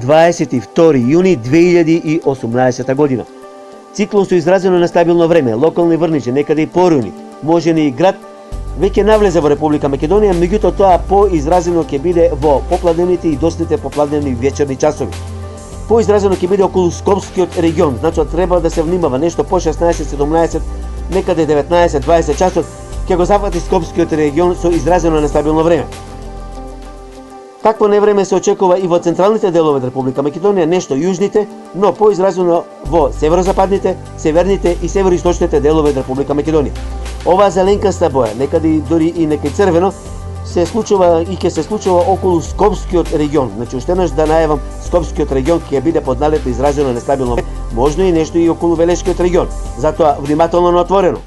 22 јуни 2018 година. Циклон со изразено нестабилно време, локални врнежи, некаде и поруни, можени и град, веќе навлезе во Република Македонија, меѓутоа тоа поизразено ќе биде во попладневните и доцните попладневни вечерни часови. Поизразено ќе биде околу Скопскиот регион, значи треба да се внимава, нешто по 16-17, некаде 19-20 часот ќе го зафати Скопскиот регион со изразено нестабилно време. Такво невреме се очекува и во централните делови од Република Македонија, нешто јужните, но поизразено во северозападните, северните и североисточните делови од Република Македонија. Оваа зеленкаста боја, некаде дури и некај црвено, се случува и ќе се случува околу Скопскиот регион. Значи, уште еднаш да најавам, Скопскиот регион ќе биде под налето изразено нестабилно, можно и нешто и околу Велешкиот регион. Затоа внимателно на отворено.